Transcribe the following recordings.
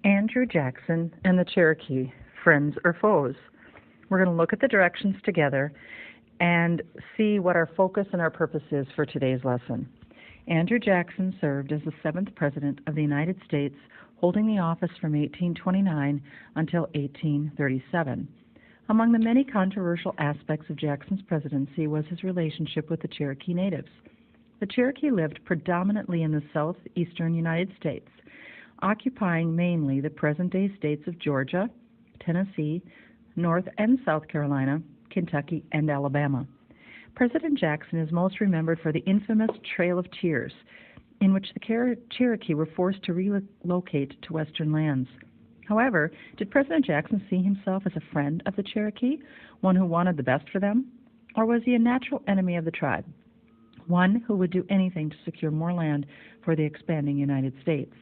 Andrew Jackson and the Cherokee, friends or foes. We're going to look at the directions together and see what our focus and our purpose is for today's lesson. Andrew Jackson served as the 7th President of the United States, holding the office from 1829 until 1837. Among the many controversial aspects of Jackson's presidency was his relationship with the Cherokee natives. The Cherokee lived predominantly in the southeastern United States, occupying mainly the present-day states of Georgia, Tennessee, North and South Carolina, Kentucky, and Alabama. President Jackson is most remembered for the infamous Trail of Tears, in which the Cherokee were forced to relocate to western lands. However, did President Jackson see himself as a friend of the Cherokee, one who wanted the best for them? Or was he a natural enemy of the tribe, one who would do anything to secure more land for the expanding United States?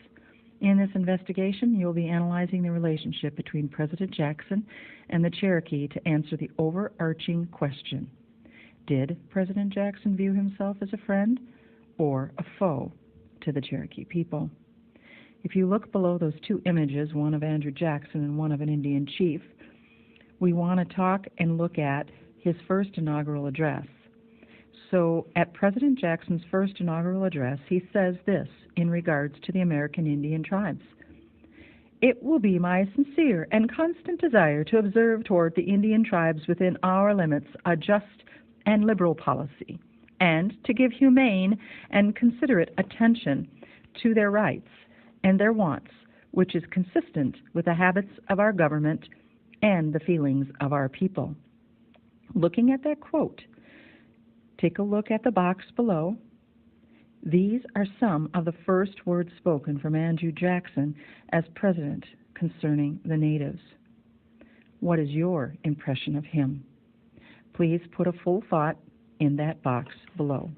In this investigation, you'll be analyzing the relationship between President Jackson and the Cherokee to answer the overarching question: did President Jackson view himself as a friend or a foe to the Cherokee people? If you look below those two images, one of Andrew Jackson and one of an Indian chief, we want to talk and look at his first inaugural address. So at President Jackson's first inaugural address, he says this in regards to the American Indian tribes: "It will be my sincere and constant desire to observe toward the Indian tribes within our limits a just and liberal policy, and to give humane and considerate attention to their rights and their wants, which is consistent with the habits of our government and the feelings of our people." Looking at that quote, take a look at the box below. These are some of the first words spoken from Andrew Jackson as president concerning the natives. What is your impression of him? Please put a full thought in that box below.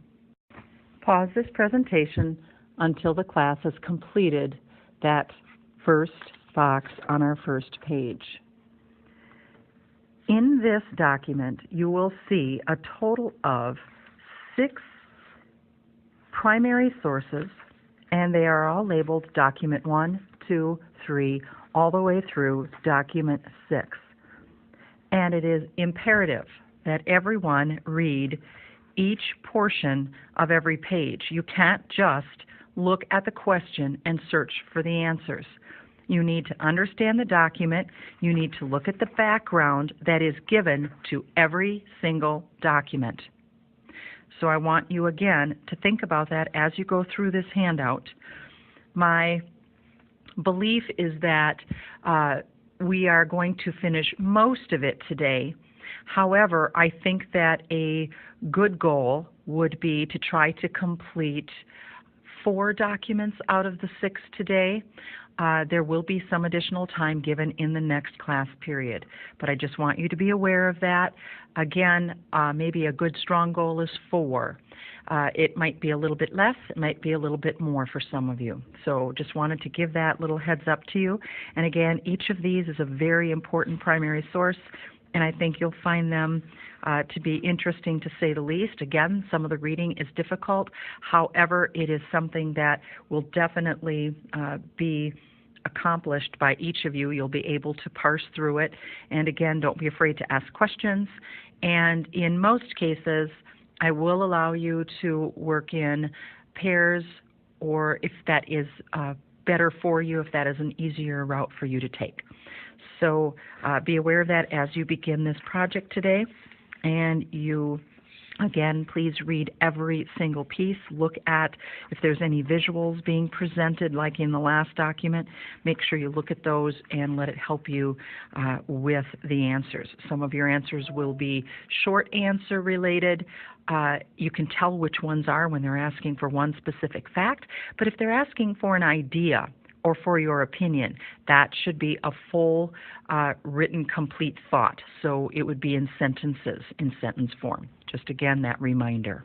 Pause this presentation until the class has completed that first box on our first page. In this document, you will see a total of 6 primary sources, and they are all labeled Document 1, 2, 3, all the way through Document 6. And it is imperative that everyone read each portion of every page. You can't just look at the question and search for the answers. You need to understand the document. You need to look at the background that is given to every single document. So I want you again to think about that as you go through this handout. My belief is that we are going to finish most of it today. However, I think that a good goal would be to try to complete 4 documents out of the 6 today. There will be some additional time given in the next class period, but I just want you to be aware of that. Again, maybe a good strong goal is 4. It might be a little bit less, it might be a little bit more for some of you. So just wanted to give that little heads up to you. And again, each of these is a very important primary source, and I think you'll find them to be interesting, to say the least. Again, some of the reading is difficult. However, it is something that will definitely be accomplished by each of you. You'll be able to parse through it. And again, don't be afraid to ask questions. And in most cases, I will allow you to work in pairs, or if that is better for you, if that is an easier route for you to take. So be aware of that as you begin this project today. And you, again, please read every single piece. Look at if there's any visuals being presented, like in the last document. Make sure you look at those and let it help you with the answers. Some of your answers will be short answer related. You can tell which ones are when they're asking for one specific fact. But if they're asking for an idea or for your opinion, that should be a full written complete thought. So it would be in sentences, in sentence form. Just again, that reminder.